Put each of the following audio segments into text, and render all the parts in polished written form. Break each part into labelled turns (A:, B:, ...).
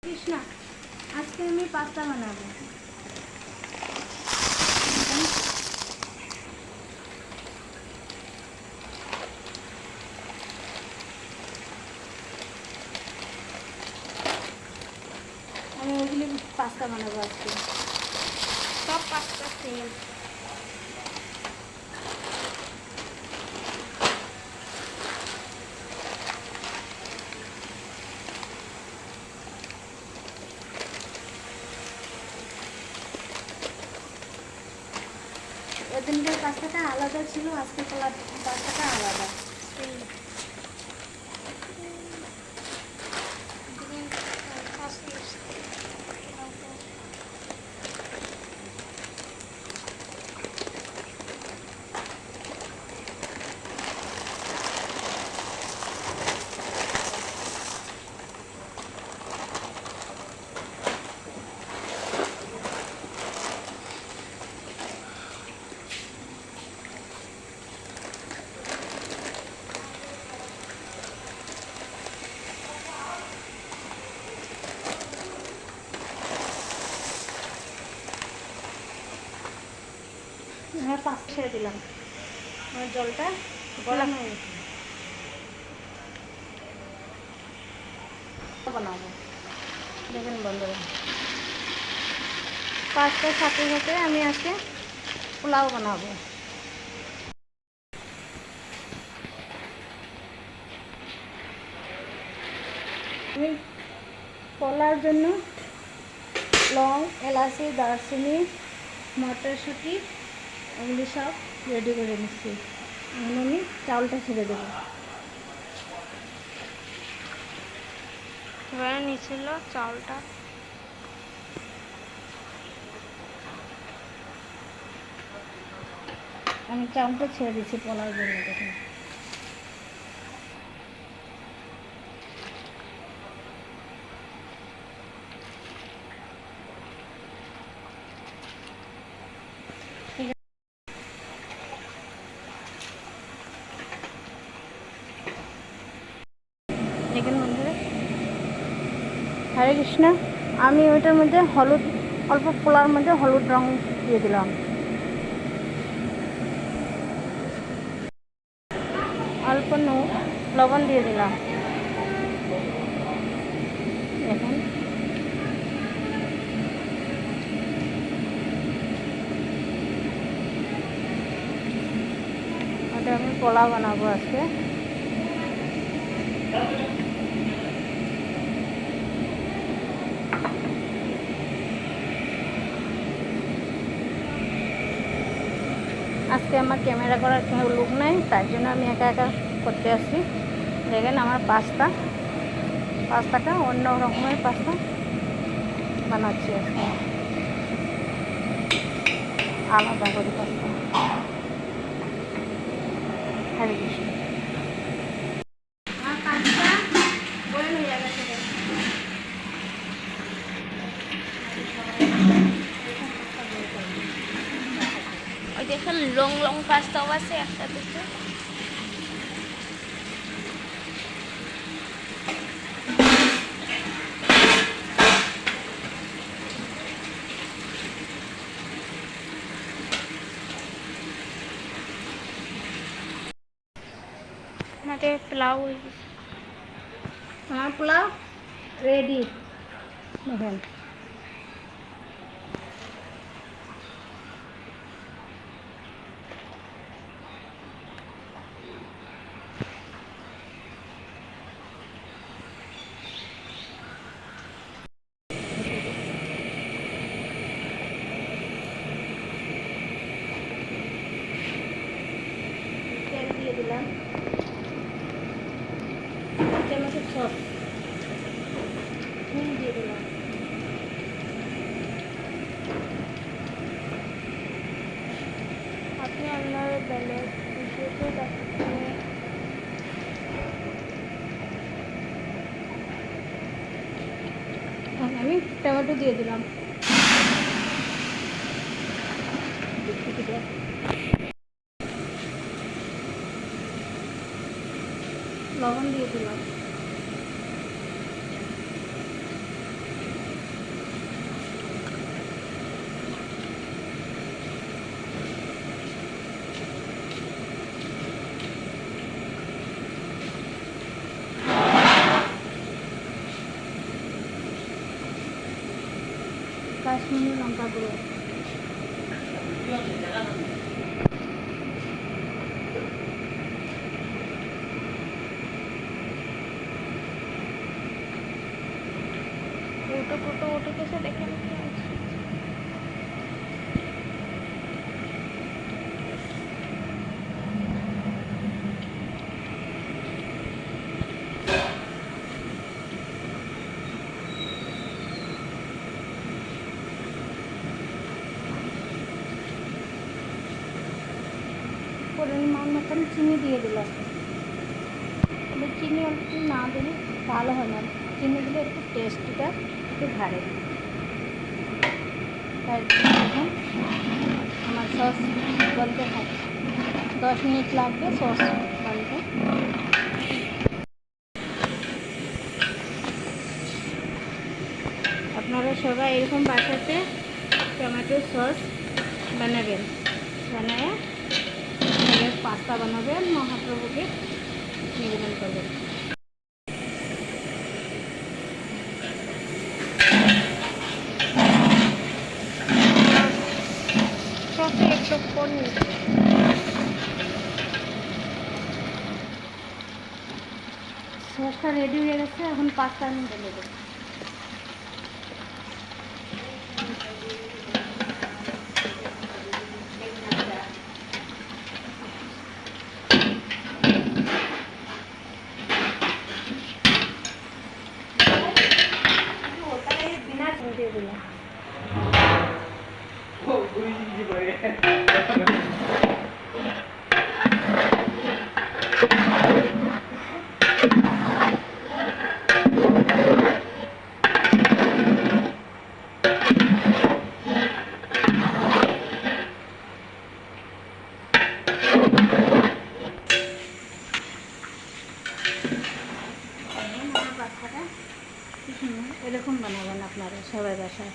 A: কৃষ্ণা, আজকে আমি পাস্তা বানাবো। আমি ওইগুলি পাস্তা বানাবো আজকে।
B: সব পাস্তা সেম।
A: ওদিনকার পাস্তাটা আলাদা ছিল, আজকে পাস্তাটা আলাদা। হ্যাঁ, পাস্তা ছেড়ে দিলাম। আমার জলটা গরম হয়ে গেছে। বানাবো দেখেন বন্ধুরা, পাস্তার সাথে সাথে আমি আজকে পোলাও বানাবো। আমি পোলাওর জন্য লং, এলাচি, দারচিনি, মটরশুঁটি এগুলি সব রেডি করে নিচ্ছি। এখন আমি চাউলটা ছেড়ে দেবো।
B: এবারে নিয়েছিল চাউলটা।
A: আমি চাউলটা ছেড়ে দিচ্ছি পোলাওর জন্য। দেখুন দেখুন বন্ধুরা, হরে কৃষ্ণ। আমি ওইটার মধ্যে হলুদ, অল্প পোলার মধ্যে হলুদ রং দিয়ে দিলাম। অল্প লবণ দিয়ে দিলাম। দেখুন ওটা আমি পোলাও বানাবো আজকে। আজকে আমার ক্যামেরা করার কেউ লোক নাই, তাই জন্য আমি একা একা করতে আসছি। দেখেন আমার পাস্তাটা অন্য রকমের পাস্তা বানাচ্ছি আজকে, আলাদা করে পাস্তা। হরে কৃষ্ণ। আমার পাস্তা বয়েল হয়ে গেছে।
B: ওই দেখেন লং লং পাস্তাও আছে একটা দুটো। আমাদের পোলাও হয়ে গেছে।
A: আমার পোলাও রেডি। দেখেন তেল দিয়ে দিলাম, চামচের সস নুন দিয়ে দিলাম।
B: আপনি আপনার ব্যালেন্স বিষয়কে দেখতে
A: আমি টমেটো দিয়ে দিলাম। লবণ দিয়ে দিলাম। কাশ্মীরি লঙ্কা গুঁড়ো,
B: फोटो फोटो उठे कैसे देखें
A: পরিমাণ মতন চিনি দিয়ে দিলাম। তবে চিনি অল্প না দিলে ভালো হয় না, চিনি দিলে একটু টেস্টটা একটু ভারে। তাই এখন আমার সস বলতে থাকে 10 মিনিট লাগবে সস বানতে। আপনারা সবাই এরকম বাসাতে টমেটো সস বানাবেন, বানায় পাস্তা বানাবেন, মহাপ্রভুকে নিবেদন করবেন।
B: সসে একটু পনির
A: সসটা রেডি হয়ে গেছে, এখন পাস্তা আমি ঢেলে দেবো। দিয়ে দিলাম। এরকম বানাবেন আপনারা সবাই বাসায়।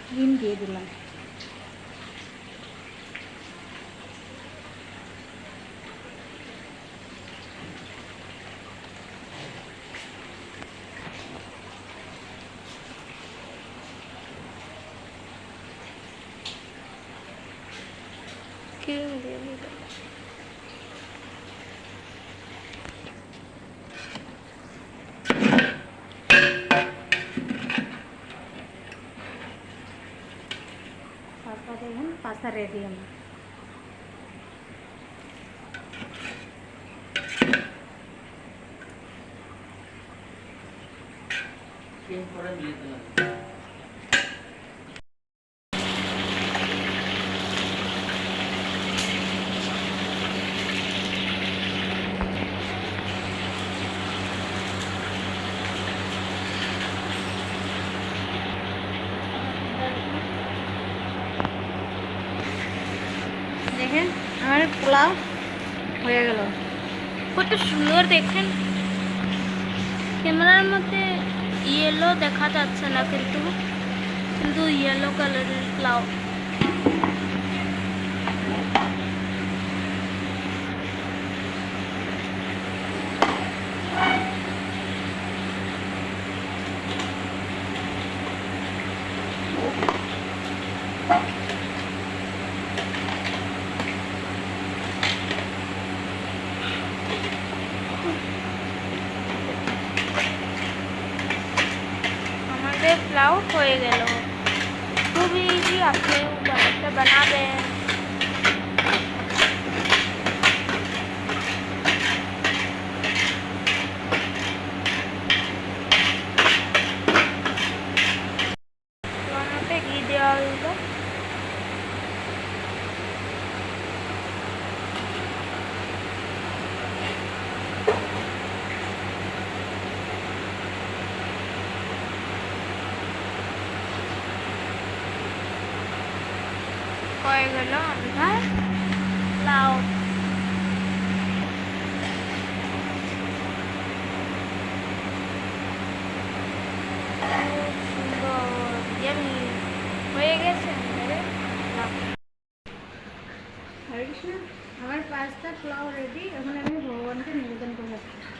A: ক্রিম দিয়ে দিলাম।
B: ক্রিম দিয়ে দিলাম।
A: তারপর দেখুন পাস্তা রেডি আমার। দেখেন আমার পোলাও হয়ে গেল।
B: কত সুন্দর দেখেন, ক্যামেরার মধ্যে ইয়েলো দেখা যাচ্ছে না, কিন্তু কিন্তু ইয়েলো কালারের পোলাও। আমাদের পোলাও হয়ে গেল। খুবই ইজি, আপনি বাড়িতে বানাবেন। বানাতে ঘি দেওয়া হইল। হয়ে গেল আমরা লাউ খুব সুন্দর ইয়ামি হয়ে গেছে আমাদের লাউ।
A: হরে কৃষ্ণ, আমার পাস্তা পোলাও রেডি। এখন আমি ভগবানকে নিবেদন করে রাখছি।